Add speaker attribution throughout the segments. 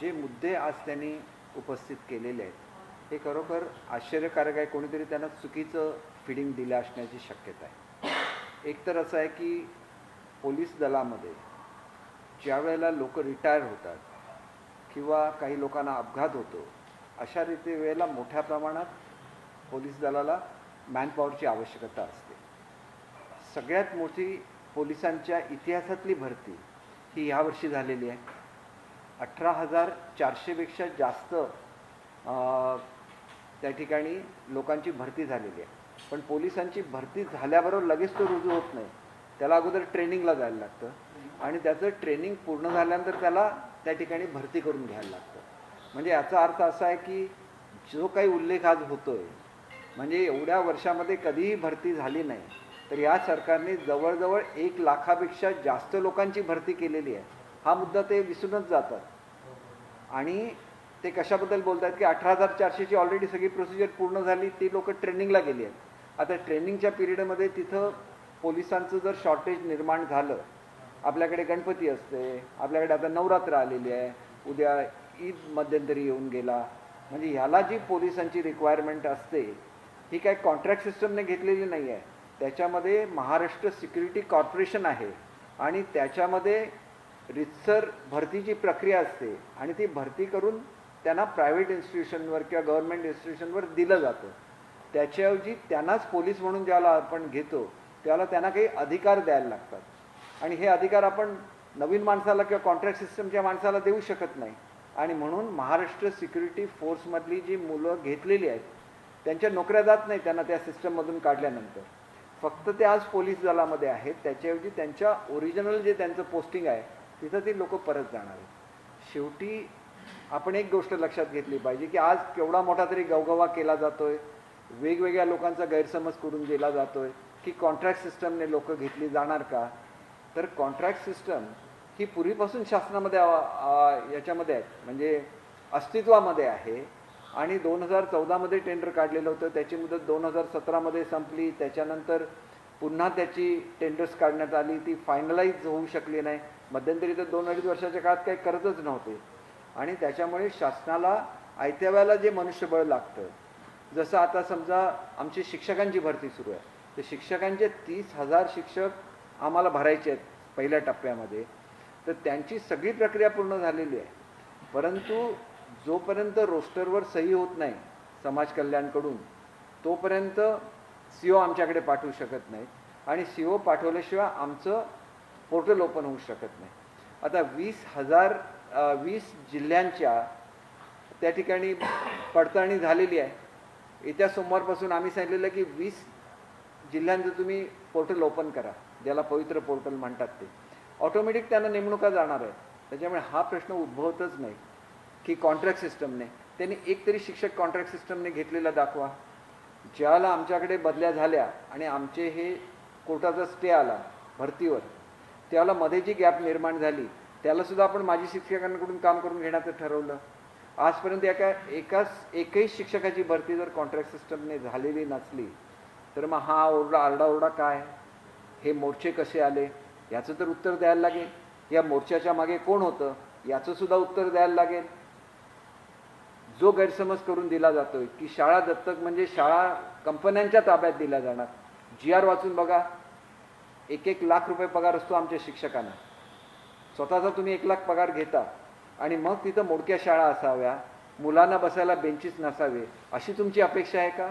Speaker 1: जे मुद्दे आज त्यांनी उपस्थित केलेले आहेत हे खरोखर आश्चर्यकारक आहे. कोणीतरी त्यांना चुकीचं फिडिंग दिलं असण्याची शक्यता आहे. एक तर असं आहे की पोलीस दलामध्ये ज्या वेळेला लोक रिटायर होतात किंवा काही लोकांना अपघात होतो अशा वेळेला मोठ्या प्रमाणात पोलीस दलाला मॅनपॉवरची आवश्यकता असते. सगळ्यात मोठी पोलिसांच्या इतिहासातली भरती ही यावर्षी झालेली आहे. 18,400पेक्षा जास्त त्या ठिकाणी लोकांची भरती झालेली आहे. पण पोलिसांची भरती झाल्याबरोबर लगेच तो रुजू होत नाही. त्याला अगोदर ट्रेनिंगला जायला लागतं आणि त्याचं ट्रेनिंग पूर्ण झाल्यानंतर त्याला त्या ठिकाणी भरती करून घ्यायला लागतं. म्हणजे याचा अर्थ असा आहे की जो काही उल्लेख आज होतोय म्हणजे एवढ्या वर्षामध्ये कधीही भरती झाली नाही तर या सरकारने जवळजवळ 1 लाखापेक्षा जास्त लोकांची भरती केलेली आहे. हा मुद्दा ते विसरूनच जातात. आणि ते कशाबद्दल बोलतात की 18,400ची ऑलरेडी सगळी प्रोसिजर पूर्ण झाली, ती लोक ट्रेनिंगला गेली आहेत. आता ट्रेनिंगच्या पिरियडमध्ये तिथं पोलिसांचं जर शॉर्टेज निर्माण झालं, आपल्याकडे गणपती असते, आपल्याकडे आता नवरात्र आलेली आहे, उद्या ईद मध्यंतरी येऊन गेला, म्हणजे ह्याला जी पोलिसांची रिक्वायरमेंट असते ही काय कॉन्ट्रॅक्ट सिस्टमने घेतलेली नाही आहे. त्याच्यामध्ये महाराष्ट्र सिक्युरिटी कॉर्पोरेशन आहे आणि त्याच्यामध्ये रितसर भरतीची प्रक्रिया असते आणि ती भरती करून त्यांना प्रायव्हेट इन्स्टिट्यूशनवर किंवा गव्हर्नमेंट इन्स्टिट्यूशनवर दिलं जातं. त्याच्याऐवजी त्यांनाच पोलीस म्हणून ज्याला आपण घेतो त्याला त्यांना काही अधिकार द्यायला लागतात आणि हे अधिकार आपण नवीन माणसाला किंवा कॉन्ट्रॅक्ट सिस्टमच्या माणसाला देऊ शकत नाही. आणि म्हणून महाराष्ट्र सिक्युरिटी फोर्समधली जी मुलं घेतलेली आहेत त्यांच्या नोकऱ्या जात नाही त्यांना त्या सिस्टममधून काढल्यानंतर. फक्त ते आज पोलीस दलामध्ये आहेत. त्याच्याऐवजी त्यांच्या ओरिजिनल जे त्यांचं पोस्टिंग आहे तिथं ते लोक परत जाणार आहेत. शेवटी आपण एक गोष्ट लक्षात घेतली पाहिजे की आज केवढा मोठा तरी गवगवा केला जातोय, वेगवेगळ्या लोकांचा गैरसमज करून दिला जातोय की कॉन्ट्रॅक्ट सिस्टमने लोक घेतली जाणार का. तर कॉन्ट्रॅक्ट सिस्टम ही पूर्वीपासून शासनामध्ये याच्यामध्ये आहे, म्हणजे अस्तित्वामध्ये आहे. आणि 2014मध्ये टेंडर काढलेलं होतं, त्याची मुदत 2017मध्ये संपली. त्याच्यानंतर पुन्हा त्याची टेंडर्स काढण्यात आली, ती फायनलाइज होऊ शकली नाही. मध्यंतरी तर 2-2.5 वर्षाच्या काळात काही करतच नव्हते. आणि त्याच्यामुळे शासनाला आयत्या वेळेला जे मनुष्यबळ लागतं, जसं आता समजा आमची शिक्षकांची भरती सुरू आहे तर शिक्षकांचे 30,000 शिक्षक आम्हाला भरायचे आहेत पहिल्या टप्प्यामध्ये, तर त्यांची सगळी प्रक्रिया पूर्ण झालेली आहे. परंतु जोपर्यंत रोस्टरवर सही होत नाही समाज कल्याणकडून तोपर्यंत CO आमच्याकडे पाठवू शकत नाही आणि CO पाठवल्याशिवाय आमचं पोर्टल ओपन होऊ शकत नाही. आता 20 जिल्ह्यांच्या त्या ठिकाणी पडताळणी झालेली आहे. येत्या सोमवारपासून आम्ही सांगितलेलं की 20 जिल्ह्यांचं तुम्ही पोर्टल ओपन करा, ज्याला पवित्र पोर्टल म्हणतात. ते ऑटोमॅटिक त्यांना नेमणुका जाणार आहे. त्याच्यामुळे हा प्रश्न उद्भवतच नाही की कॉन्ट्रॅक्ट सिस्टमने, त्यांनी एक तरी शिक्षक कॉन्ट्रॅक्ट सिस्टमने घेतलेला दाखवा. ज्याला आमच्याकडे बदल्या झाल्या आणि आमचे हे कोर्टाचा स्टे आला भरतीवर, त्याला मध्ये जी गॅप निर्माण झाली त्यालासुद्धा आपण माजी शिक्षकांकडून काम करून घेण्याचं ठरवलं. आजपर्यंत एकही शिक्षकाची भरती जर कॉन्ट्रॅक्ट सिस्टमने झालेली नसली तर मग हा आरडाओरडा काय, हे मोर्चे कसे आले याचं तर उत्तर द्यायला लागेल. या मोर्चाच्या मागे कोण होतं याचं सुद्धा उत्तर द्यायला लागेल. जो गैरसमज करून दिला जातोय की शाळा दत्तक म्हणजे शाळा कंपन्यांच्या ताब्यात दिल्या जाणार. GR वाचून बघा, 1-1 लाख रुपये पगार असतो आमच्या शिक्षकांना. स्वतःचा तुम्ही 1 लाख पगार घेता आणि मग तिथं मोडक्या शाळा असाव्या, मुलांना बसायला बेंचीस नसावे, अशी तुमची अपेक्षा आहे का.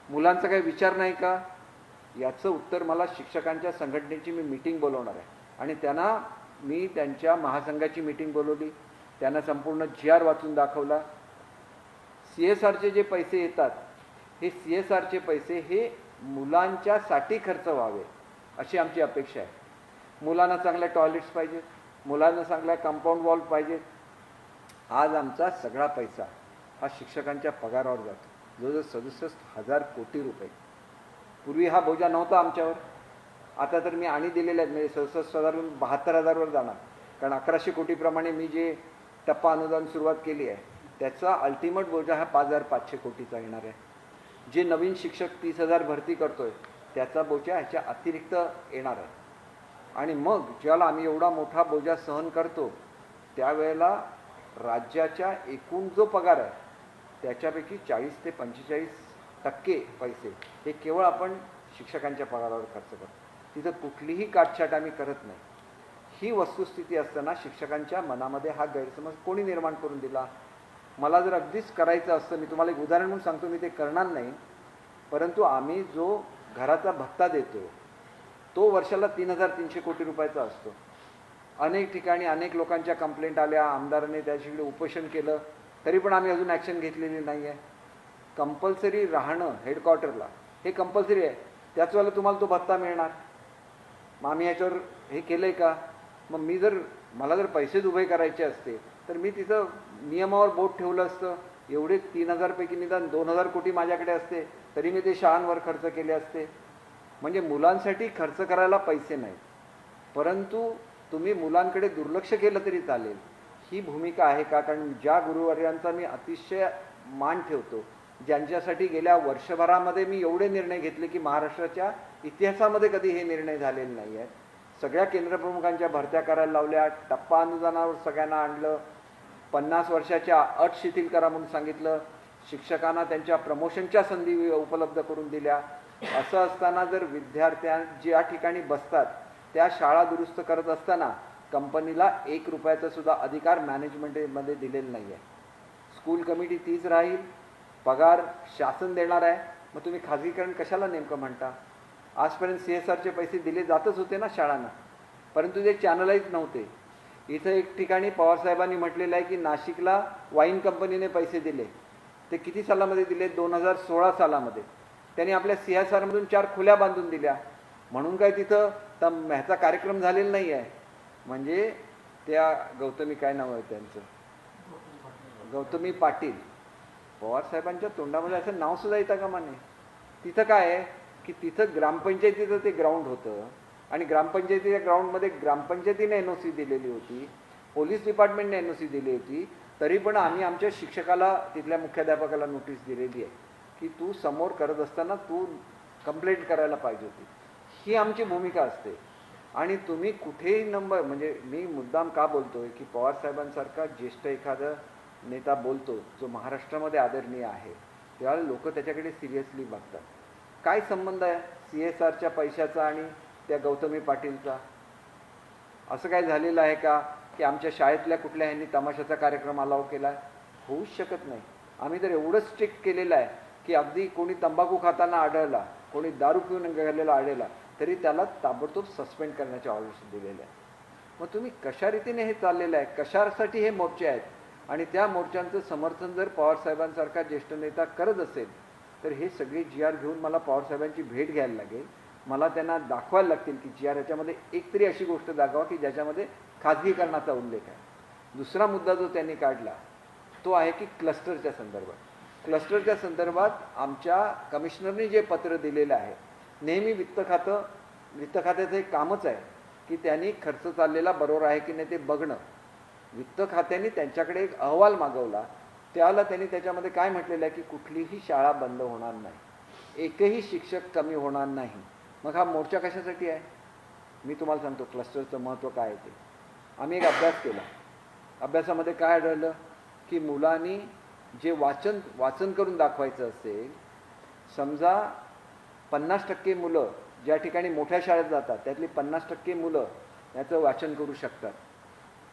Speaker 1: मुलांचा काही विचार नाही का. याचं उत्तर मला शिक्षकांच्या संघटनेची मी मीटिंग बोलवणार आहे आणि त्यांना मी त्यांच्या महासंघाची मीटिंग बोलवली. त्यांना संपूर्ण GR वाचून दाखवला. CSRचे जे पैसे येतात हे CSRचे पैसे हे मुलांच्यासाठी खर्च व्हावे अशी आमची अपेक्षा आहे. मुलांना चांगल्या टॉयलेट्स पाहिजेत, मुलांना चांगल्या कंपाऊंड वॉल पाहिजेत. आज आमचा सगळा पैसा हा शिक्षकांच्या पगारावर जातो, जवळजवळ 67,000 कोटी रुपये. पूर्वी हा बोजा नव्हता आमच्यावर. आता तर मी आणि दिलेले आहेत, म्हणजे 67,000वरून 72,000वर जाणार. कारण 1100 कोटीप्रमाणे मी जे टप्पा अनुदान सुरुवात केली आहे त्याचा अल्टिमेट बोजा हा 5,500 कोटीचा येणार आहे. जे नवीन शिक्षक 30,000 भरती करतोय त्याचा बोजा ह्याच्या अतिरिक्त येणार आहे. आणि मग ज्याला आम्ही एवढा मोठा बोजा सहन करतो त्यावेळेला राज्याच्या एकूण जो पगार आहे त्याच्यापैकी 40 ते 45% पैसे हे केवळ आपण शिक्षकांच्या पगारावर खर्च करतो. तिथं कुठलीही काटछाट आम्ही करत नाही. ही वस्तुस्थिती असताना शिक्षकांच्या मनामध्ये हा गैरसमज कोणी निर्माण करून दिला? मला जर अगदीच करायचं असतं, मी तुम्हाला एक उदाहरण म्हणून सांगतो, मी ते करणार नाही, परंतु आम्ही जो घराचा भत्ता देतो तो वर्षाला 3,300 कोटी रुपयाचा असतो. अनेक ठिकाणी अनेक लोकांच्या कंप्लेंट आल्या, आमदारांनी त्याच्याकडे उपोषण केलं, तरी पण आम्ही अजून ॲक्शन घेतलेली नाही आहे. कंपल्सरी राहणं हेडक्वार्टरला हे कंपल्सरी आहे, त्याचवेळेला तुम्हाला तो भत्ता मिळणार. मग आम्ही याच्यावर हे केलं आहे का? मग मला जर पैसेच उभे करायचे असते तर मी तिथं नियमावर बोट ठेवलं असतं. एवढे 3,000 पैकी निदान 2,000 कोटी माझ्याकडे असते तरी मी ते शाळांवर खर्च केले असते. म्हणजे मुलांसाठी खर्च करायला पैसे नाहीत, परंतु तुम्ही मुलांकडे दुर्लक्ष केलं तरी चालेल, ही भूमिका आहे का? कारण ज्या गुरुवर्यांचा मी अतिशय मान ठेवतो, ज्यांच्यासाठी गेल्या वर्षभरामध्ये मी एवढे निर्णय घेतले की महाराष्ट्राच्या इतिहासामध्ये कधी हे निर्णय झालेले नाही आहेत. सगळ्या केंद्रप्रमुखांच्या भरत्या करायला लावल्या, टप्पा अनुदानावर सगळ्यांना आणलं, 50 वर्षाच्या अट शिथिल करा म्हणून सांगितलं, शिक्षकांना त्यांच्या प्रमोशनच्या संधी उपलब्ध करून दिल्या. असं असताना जर विद्यार्थ्यां ज्या ठिकाणी बसतात त्या शाळा दुरुस्त करत असताना कंपनीला 1 रुपयाचा सुद्धा अधिकार मॅनेजमेंटमध्ये दिलेला नाही आहे. स्कूल कमिटी तीच राहील, पगार शासन देणार आहे. मग तुम्ही खाजगीकरण कशाला नेमकं म्हणता? आजपर्यंत CSRचे पैसे दिले जातच होते ना शाळांना, परंतु ते चॅनलाइज नव्हते. इथं एक ठिकाणी पवारसाहेबांनी म्हटलेलं आहे की नाशिकला वाईन कंपनीने पैसे दिले. ते किती सालामध्ये दिले? 2016 सालामध्ये. त्यांनी आपल्या CSRमधून 4 खुल्या बांधून दिल्या. म्हणून काय तिथं तर ह्याचा कार्यक्रम झालेला नाही आहे. म्हणजे त्या गौतमी, काय नाव आहे त्यांचं, गौतमी पाटील, पवारसाहेबांच्या तोंडामध्ये असं नावसुद्धा येतं का माने? तिथं काय आहे की तिथं ग्रामपंचायतीचं ते ग्राउंड होतं आणि ग्रामपंचायतीच्या ग्राउंडमध्ये ग्रामपंचायतीने NOC दिलेली होती, पोलीस डिपार्टमेंटने NOC दिली होती, तरी पण आम्ही आमच्या शिक्षकाला, तिथल्या मुख्याध्यापकाला नोटीस दिलेली आहे की तू समोर करत असताना तू कंप्लेंट करायला पाहिजे होती. ही आमची भूमिका असते. आणि तुम्ही कुठेही नंबर, म्हणजे मी मुद्दाम का बोलतोय की पवारसाहेबांसारखा ज्येष्ठ एखादा नेता बोलतो जो महाराष्ट्रामध्ये आदरणीय आहे, त्यावेळेला लोक त्याच्याकडे सिरियसली बघतात. काय संबंध आहे CSRच्या पैशाचा आणि त्या गौतमी पाटीलचा? असं काय झालेलं आहे का की आमच्या शाळेतल्या कुठल्या ह्यांनी तमाशाचा कार्यक्रम अलाव केला? होऊच शकत नाही. आम्ही तर एवढं स्ट्रिक्ट केलेलं आहे की अगदी कोणी तंबाखू खाताना आढळला, कोणी दारू पिऊन गेलेला आढळला, तरी त्याला ताबडतोब सस्पेंड करण्याच्या ऑर्डर्स दिलेल्या आहेत. मग तुम्ही कशा रीतीने हे चाललेलं आहे? कशासाठी हे मोर्चे आहेत? आणि त्या मोर्चांचं समर्थन जर पवारसाहेबांसारखा ज्येष्ठ नेता करत असेल तर हे सगळे GR घेऊन मला पवारसाहेबांची भेट घ्यायला लागेल. मला त्यांना दाखवायला लागतील की GR याच्यामध्ये एक तरी अशी गोष्ट दाखवा की ज्याच्यामध्ये खाजगीकरणाचा उल्लेख आहे. दुसरा मुद्दा जो त्यांनी काढला तो आहे की क्लस्टरच्या संदर्भात. क्लस्टरच्या संदर्भात आमच्या कमिशनरने जे पत्र दिलेलं आहे, नेहमी वित्त खात्याचं एक कामच आहे की त्यांनी खर्च चाललेला बरोबर आहे की नाही ते बघणं. वित्त खात्याने त्यांच्याकडे एक अहवाल मागवला, त्याला त्यांनी त्याच्यामध्ये काय म्हटलेलं आहे की कुठलीही शाळा बंद होणार नाही, एकही शिक्षक कमी होणार नाही. मग हा मोर्चा कशासाठी आहे? मी तुम्हाला सांगतो क्लस्टरचं महत्त्व काय आहे ते. आम्ही एक अभ्यास केला. अभ्यासामध्ये काय आढळलं की मुलांनी जे वाचन करून दाखवायचं असेल, समजा 50% मुलं ज्या ठिकाणी मोठ्या शाळेत जातात त्यातली 50% मुलं याचं वाचन करू शकतात,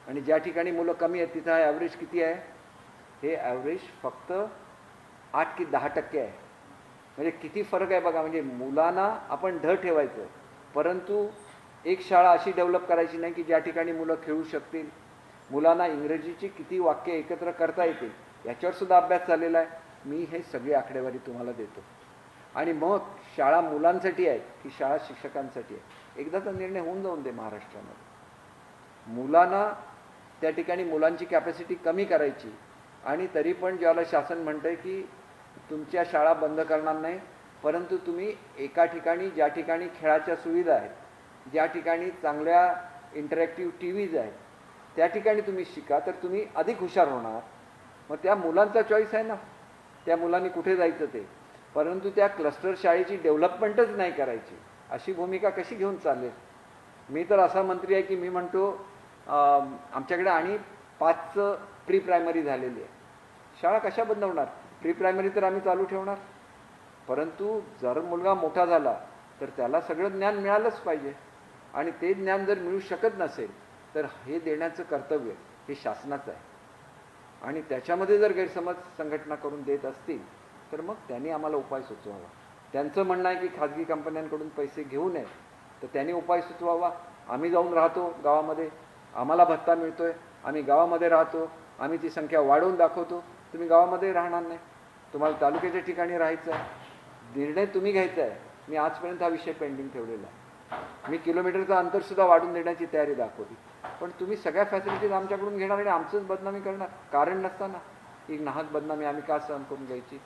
Speaker 1: आणि ज्या ठिकाणी मुलं कमी आहेत तिथं ॲव्हरेज किती आहे? हे ॲव्हरेज फक्त 8 की 10% आहे. म्हणजे किती फरक आहे बघा. म्हणजे मुलांना आपण ढ ठेवायचं, परंतु एक शाळा अशी डेव्हलप करायची नाही की ज्या ठिकाणी मुलं खेळू शकतील, मुलांना इंग्रजीची किती वाक्य एकत्र करता येतील, याच्यावर सुद्धा अभ्यास झालेला आहे. मी हे सगळी आकडेवारी तुम्हाला देतो. आणि मग शाळा मुलांसाठी आहे की शाळा शिक्षकांसाठी आहे, एकदाचा निर्णय होऊन जाऊन दे महाराष्ट्रामध्ये. मुलांना त्या ठिकाणी मुलांची कॅपॅसिटी कमी करायची, आणि तरी पण ज्याला शासन म्हणतंय की तुमच्या शाळा बंद करणार नाही, परंतु तुम्ही एका ठिकाणी ज्या ठिकाणी खेळाच्या सुविधा आहेत, ज्या ठिकाणी चांगल्या इंटरॅक्टिव्ह TVs आहेत, त्या ठिकाणी तुम्ही शिका तर तुम्ही अधिक हुशार होणार. मग त्या मुलांचा चॉईस आहे ना, त्या मुलांनी कुठे जायचं ते. परंतु त्या क्लस्टर शाळेची डेव्हलपमेंटच नाही करायची, अशी भूमिका कशी घेऊन चालेल? मी तर असा मंत्री आहे की मी म्हणतो आमच्याकडे आणि 5 प्री प्रायमरी झालेली आहे. शाळा कशा बंद होणार? प्री प्रायमरी तर आम्ही चालू ठेवणार, परंतु जर मुलगा मोठा झाला तर त्याला सगळं ज्ञान मिळालंच पाहिजे. आणि ते ज्ञान जर मिळू शकत नसेल तर हे देण्याचं कर्तव्य हे शासनाचं आहे. आणि त्याच्यामध्ये जर गैरसमज संघटना करून देत असतील तर मग त्यांनी आम्हाला उपाय सुचवावा. त्यांचं म्हणणं आहे की खाजगी कंपन्यांकडून पैसे घेऊ नये, तर त्यांनी उपाय सुचवावा. आम्ही जाऊन राहतो गावामध्ये, आम्हाला भत्ता मिळतोय, आम्ही गावामध्ये राहतो, आम्ही ती संख्या वाढवून दाखवतो. तुम्ही गावामध्ये राहणार नाही, तुम्हाला तालुक्याच्या ठिकाणी राहायचं आहे. निर्णय तुम्ही घ्यायचा आहे. मी आजपर्यंत हा विषय पेंडिंग ठेवलेला आहे. मी किलोमीटरचं अंतरसुद्धा वाढून देण्याची तयारी दाखवली, पण तुम्ही सगळ्या फॅसिलिटीज आमच्याकडून घेणार आणि आमचंच बदनामी करणार. कारण नसताना ही नाहक बदनामी आम्ही का सहन करून घ्यायची?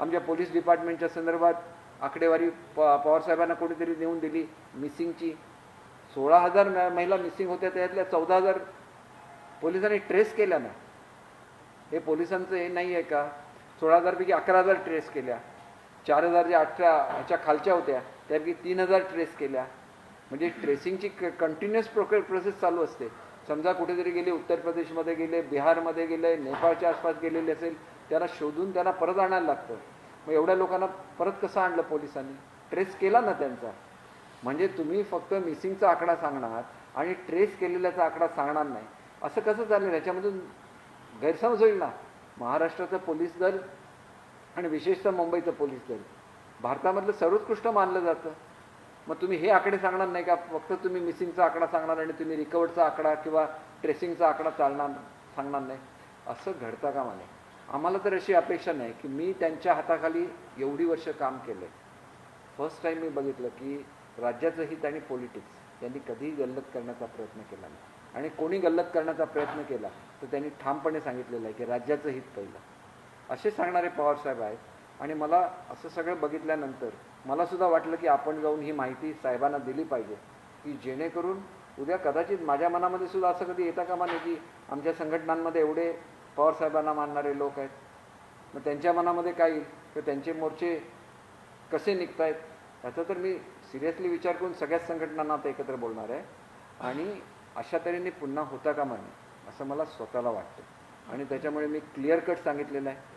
Speaker 1: आमच्या पोलीस डिपार्टमेंटच्या संदर्भात आकडेवारी पवारसाहेबांना कोणीतरी देऊन दिली मिसिंगची. 16,000 महिला मिसिंग होत्या, त्यातल्या 14,000 पोलिसांनी ट्रेस केल्या ना. हे पोलिसांचं हे नाही आहे का? 16,000 पैकी 11,000 ट्रेस केल्या, 4,000 जे 18 ह्याच्या खालच्या होत्या त्यापैकी 3,000 ट्रेस केल्या. म्हणजे ट्रेसिंगची कंटिन्युअस प्रोसेस चालू असते. समजा कुठेतरी गेले, उत्तर प्रदेशमध्ये गेले, बिहारमध्ये गेले, नेपाळच्या आसपास गेलेले असेल, त्यांना शोधून त्यांना परत आणायला लागतं. मग एवढ्या लोकांना परत कसं आणलं पोलिसांनी? ट्रेस केला ना त्यांचा. म्हणजे तुम्ही फक्त मिसिंगचा आकडा सांगणार आणि ट्रेस केलेल्याचा आकडा सांगणार नाही, असं कसं चालेल? याच्यामधून गैरसमज होईल ना. महाराष्ट्राचं पोलीस दल आणि विशेषतः मुंबईचं पोलीस दल भारतामधलं सर्वोत्कृष्ट मानलं जातं. मग तुम्ही हे आकडे सांगणार नाही का? फक्त तुम्ही मिसिंगचा आकडा सांगणार आणि तुम्ही रिकवर्डचा आकडा किंवा ट्रेसिंगचा आकडा सांगणार नाही. असं घडता कामा नये. आम्हाला तर अशी अपेक्षा नाही की मी त्यांच्या हाताखाली एवढी वर्ष काम केलं. फर्स्ट टाईम मी बघितलं की राज्याचं हित आणि पॉलिटिक्स यांनी कधीही गल्लत करण्याचा प्रयत्न केला नाही. आणि कोणी गल्लत करण्याचा प्रयत्न केला तर त्यांनी ठामपणे सांगितलेलं आहे की राज्याचं हित पहिलं. असे सांगणारे पवारसाहेब आहेत. आणि मला असं सगळं बघितल्यानंतर मला सुद्धा वाटलं की आपण जाऊन ही माहिती साहेबांना दिली पाहिजे, की जेणेकरून उद्या कदाचित माझ्या मनामध्ये सुद्धा असं कधी येता कामा नये की आमच्या संघटनांमध्ये एवढे पवारसाहेबांना मानणारे लोक आहेत, मग त्यांच्या मनामध्ये काय येईल किंवा त्यांचे मोर्चे कसे निघत आहेत याचा तर मी सिरियसली विचार करून सगळ्याच संघटनांना आता एकत्र बोलणार आहे. आणि अशा तऱ्हेने पुन्हा होता कामा नये असं मला स्वतःला वाटतं. आणि त्याच्यामुळे मी क्लिअर कट सांगितलेलं आहे,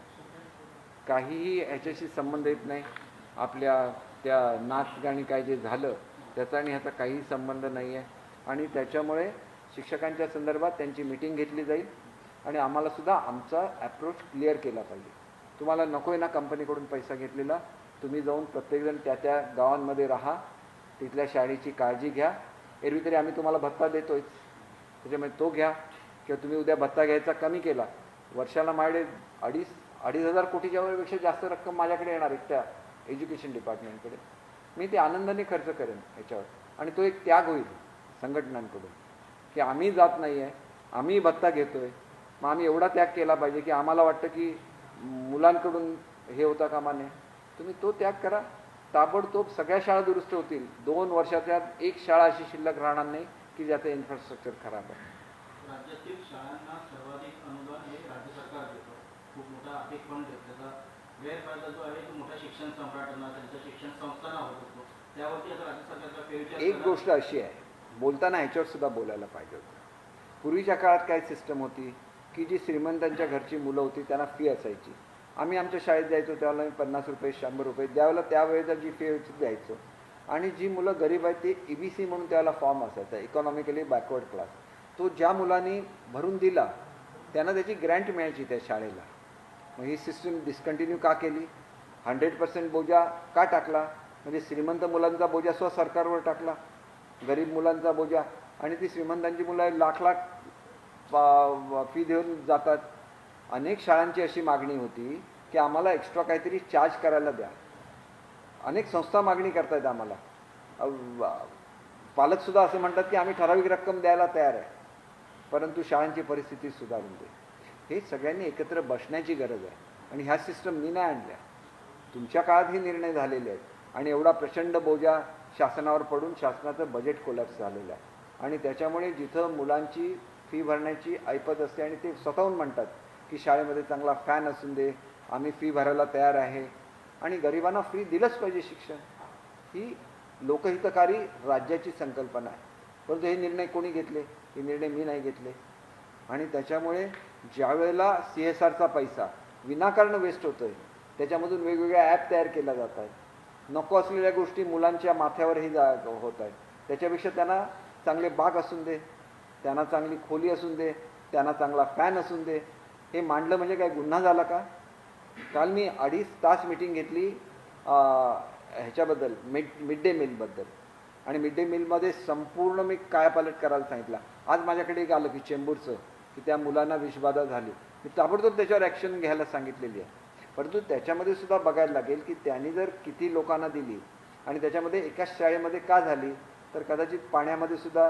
Speaker 1: काहीही ह्याच्याशी संबंध येत नाही. आपल्या त्या नाच गाणी काय जे झालं त्याचा आणि ह्याचा काहीही संबंध नाही आहे. आणि त्याच्यामुळे शिक्षकांच्या संदर्भात त्यांची मीटिंग घेतली जाईल आणि आम्हालासुद्धा आमचा ॲप्रोच क्लिअर केला पाहिजे. तुम्हाला नको आहे ना कंपनीकडून पैसा घेतलेला, तुम्ही जाऊन प्रत्येकजण त्या त्या गावांमध्ये राहा, तिथल्या शाळेची काळजी घ्या. एरवी तरी आम्ही तुम्हाला भत्ता देतोच, त्याच्यामुळे तो घ्या. किंवा तुम्ही उद्या भत्ता घ्यायचा कमी केला, वर्षाला माझ्याकडे 2,500 कोटीच्या पेक्षा जास्त रक्कम माझ्याकडे येणार आहे त्या एज्युकेशन डिपार्टमेंटकडे. मी ते आनंदाने खर्च करेन याच्यावर. आणि तो एक त्याग होईल संघटनांकडून की आम्ही जात नाही आहे, आम्ही भत्ता घेतो आहे, मग आम्ही एवढा त्याग केला पाहिजे की आम्हाला वाटतं की मुलांकडून हे होता कामा नये. तुम्ही तो त्याग करा. ताबडतोब सगळ्या शाळा दुरुस्त होतील. 2 वर्षात एक शाळा अशी शिल्लक राहणार नाही की ज्याचं इन्फ्रास्ट्रक्चर खराब आहे.
Speaker 2: राज्यातील शाळांना सर्वाधिक अनुदान हे राज्य सरकार देतं. खूप मोठा आर्थिक फंड देतं. त्याचा गैरफायदा जो आहे तो मोठ्या शिक्षण सम्राटांना, त्यांच्या शिक्षण संस्थांना होत असतो. त्यावरती आता राज्य सरकारचा फेरविचार.
Speaker 1: एक गोष्ट अशी आहे, बोलताना ह्याच्यावर सुद्धा बोलायला पाहिजे होतं. पूर्वीच्या काळात काय सिस्टम होती की जी श्रीमंतांच्या घरची मुलं होती त्यांना फी असायची. आम्ही आमच्या शाळेत जायचो त्यावेळेला 50 रुपये 100 रुपये त्यावेळेला त्यावेळेला जी फी होती द्यायचो. आणि जी मुलं गरीब आहेत ते EBC म्हणून त्यावेळेला फॉर्म असायचा, इकॉनॉमिकली बॅकवर्ड क्लास. तो ज्या मुलांनी भरून दिला त्यांना त्याची ग्रँट मिळायची त्या शाळेला. मग ही सिस्टम डिस्कंटिन्यू का केली? 100% बोजा का टाकला? म्हणजे श्रीमंत मुलांचा बोजा सरकारवर टाकला, गरीब मुलांचा बोजा. आणि ती श्रीमंतांची मुलं लाख फी देऊन जातात. अनेक शाळांची अशी मागणी होती की आम्हाला एक्स्ट्रा काहीतरी चार्ज करायला द्या. अनेक संस्था मागणी करतायत आम्हाला. पालकसुद्धा असं म्हणतात की आम्ही ठराविक रक्कम द्यायला तयार आहे, परंतु शाळांची परिस्थिती सुधारून दे. हे सगळ्यांनी एकत्र बसण्याची गरज आहे. आणि ह्या सिस्टम मी नाही आणल्या, तुमच्या काळात हे निर्णय झालेले आहेत. आणि एवढा प्रचंड बोजा शासनावर पडून शासनाचं बजेट कोलॅप्स झालेलं आहे. आणि त्याच्यामुळे जिथं मुलांची फी भरण्याची ऐपत असते आणि ते स्वतःहून म्हणतात की शाळेमध्ये चांगला फॅन असून दे, आम्ही फी भरायला तयार आहे आणि गरिबांना फ्री दिलंच पाहिजे शिक्षण, ही लोकहितकारी राज्याची संकल्पना आहे. परंतु हे निर्णय कोणी घेतले? हे निर्णय मी नाही घेतले. आणि त्याच्यामुळे ज्यावेळेला CSRचा पैसा विनाकारण वेस्ट होतोय, त्याच्यामधून वेगवेगळ्या ॲप तयार केल्या जात आहेत, नको असलेल्या गोष्टी मुलांच्या माथ्यावरही होत आहेत, त्याच्यापेक्षा त्यांना चांगले बाग असून दे, त्यांना चांगली खोली असून दे, त्यांना चांगला फॅन असून दे, हे मांडलं म्हणजे काय गुन्हा झाला का? काल मी 2.5 तास मीटिंग घेतली ह्याच्याबद्दल मिड डे मीलबद्दल, आणि मिड डे मीलमध्ये संपूर्ण मी कायापालट करायला सांगितलं. आज माझ्याकडे एक आलं की चेंबूरचं, की त्या मुलांना विषबाधा झाली, मी ताबडतोब त्याच्यावर ॲक्शन घ्यायला सांगितलेली आहे. परंतु त्याच्यामध्ये सुद्धा बघायला लागेल की त्यांनी जर किती लोकांना दिली आणि त्याच्यामध्ये एकाच शाळेमध्ये का झाली, तर कदाचित पाण्यामध्ये सुद्धा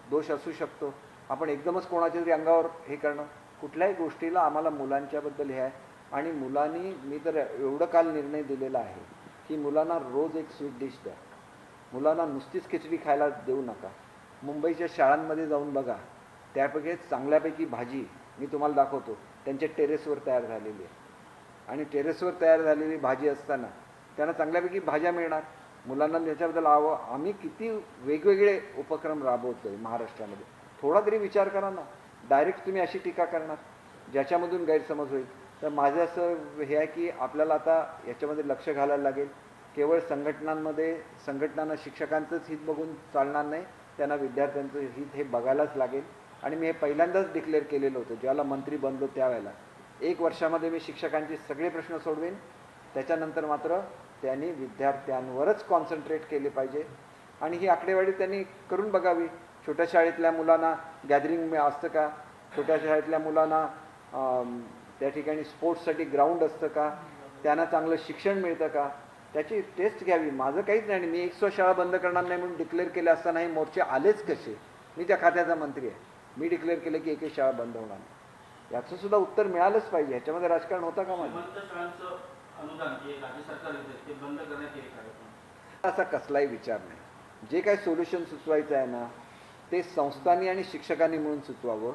Speaker 1: दोष असू शकतो. आपण एकदमच कोणाच्या तरी अंगावर हे करणं, कुठल्याही गोष्टीला आम्हाला मुलांच्याबद्दल हे आहे. आणि मुलांनी, मी तर एवढं काल निर्णय दिलेला आहे की मुलांना रोज एक स्वीट डिश द्या, मुलांना नुसतीच खिचडी खायला देऊ नका. मुंबईच्या शाळांमध्ये जाऊन बघा, त्यापैकी चांगल्यापैकी भाजी मी तुम्हाला दाखवतो, त्यांच्या टेरेसवर तयार झालेली आहे. आणि टेरेसवर तयार झालेली भाजी असताना त्यांना चांगल्यापैकी भाज्या मिळणार. मुलांना त्याच्याबद्दल आम्ही किती वेगवेगळे उपक्रम राबवतोय महाराष्ट्रामध्ये, थोडा तरी विचार करा ना. डायरेक्ट तुम्ही अशी टीका करणार ज्याच्यामधून गैरसमज होईल. तर माझं असं हे आहे की आपल्याला आता याच्यामध्ये लक्ष घालायला लागेल. केवळ संघटनांना शिक्षकांचंच हित बघून चालणार नाही, त्यांना विद्यार्थ्यांचं हित हे बघायलाच लागेल. आणि मी हे पहिल्यांदाच डिक्लेअर केलेलं होतं ज्यावेळेला मंत्री बनलो त्यावेळेला, 1 वर्षामध्ये मी शिक्षकांचे सगळे प्रश्न सोडवेन. त्याच्यानंतर मात्र त्यांनी विद्यार्थ्यांवरच कॉन्सन्ट्रेट केले पाहिजे. आणि ही आकडेवारी त्यांनी करून बघावी. छोट्या शाळेतल्या मुलांना गॅदरिंग असतं का, छोट्या शाळेतल्या मुलांना त्या ठिकाणी स्पोर्ट्ससाठी ग्राउंड असतं का, त्यांना चांगलं शिक्षण मिळतं का, त्याची टेस्ट घ्यावी. माझं काहीच नाही. मी 100 शाळा बंद करणार नाही म्हणून डिक्लेअर केले असताना हे मोर्चे आलेच कसे? मी त्या खात्याचा मंत्री आहे, मी डिक्लेअर केलं की 1 शाळा बंद होणार नाही. याचं सुद्धा उत्तर मिळालंच पाहिजे. ह्याच्यामध्ये राजकारण होतं का? माझं
Speaker 2: अनुदान जे राज्य सरकार देते ते बंद करण्यात येईल का?
Speaker 1: असा कसलाही विचार नाही. जे काही सोल्युशन सुचवायचं आहे ना, ते संस्थांनी आणि शिक्षकांनी मिळून सुचवावं.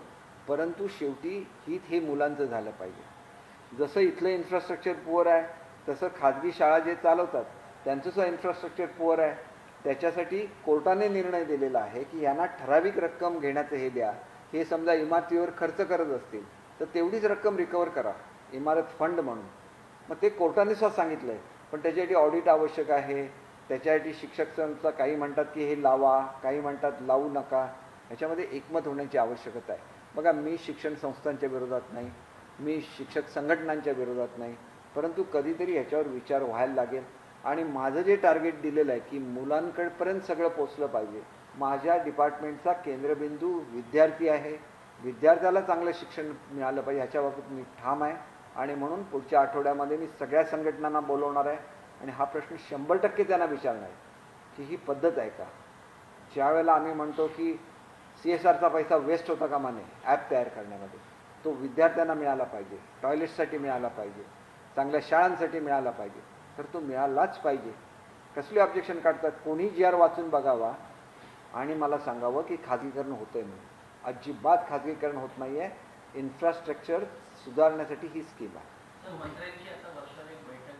Speaker 1: परंतु शेवटी हित हे मुलांचं झालं पाहिजे. जसं इथलं इन्फ्रास्ट्रक्चर पुअर आहे, तसं खाजगी शाळा जे चालवतात त्यांचंसुद्धा इन्फ्रास्ट्रक्चर पुअर आहे. त्याच्यासाठी कोर्टाने निर्णय दिलेला आहे की यांना ठराविक रक्कम घेण्याचं हे द्या. हे समजा इमारतीवर खर्च करत असतील तर तेवढीच रक्कम रिकवर करा, इमारत फंड म्हणून. मग ते कोर्टाने सुद्धा सांगितलं आहे. पण त्याच्यासाठी ऑडिट आवश्यक आहे. त्याच्यासाठी शिक्षक संस्था काही म्हणतात की हे लावा, काही म्हणतात लावू नका. ह्याच्यामध्ये एकमत होण्याची आवश्यकता आहे. बघा, मी शिक्षण संस्थांच्या विरोधात नाही, मी शिक्षक संघटनांच्या विरोधात नाही, परंतु कधीतरी ह्याच्यावर विचार व्हायला लागेल. आणि माझं जे टार्गेट दिलेलं आहे की मुलांकडपर्यंत सगळं पोचलं पाहिजे, माझ्या डिपार्टमेंटचा केंद्रबिंदू विद्यार्थी आहे. विद्यार्थ्याला चांगलं शिक्षण मिळालं पाहिजे ह्याच्याबाबत मी ठाम आहे. आणि म्हणून पुढच्या आठवड्यामध्ये मी सगळ्या संघटनांना बोलवणार आहे आणि हा प्रश्न 100% त्यांना विचारणार आहे की ही पद्धत आहे का? ज्यावेळेला आम्ही म्हणतो की CSRचा पैसा वेस्ट होता कामा नये ॲप तयार करण्यामध्ये, तो विद्यार्थ्यांना मिळाला पाहिजे, टॉयलेट्ससाठी मिळाला पाहिजे, चांगल्या शाळांसाठी मिळाला पाहिजे, तर तो मिळालाच पाहिजे. कसली ऑब्जेक्शन काढतात? कोणी GR वाचून बघावा आणि मला सांगावं की खाजगीकरण होतं आहे म्हणून. अजिबात खाजगीकरण होत नाही आहे. इन्फ्रास्ट्रक्चर सुधारण्यासाठी ही स्कीम आहे.
Speaker 2: मंत्र्यांची आता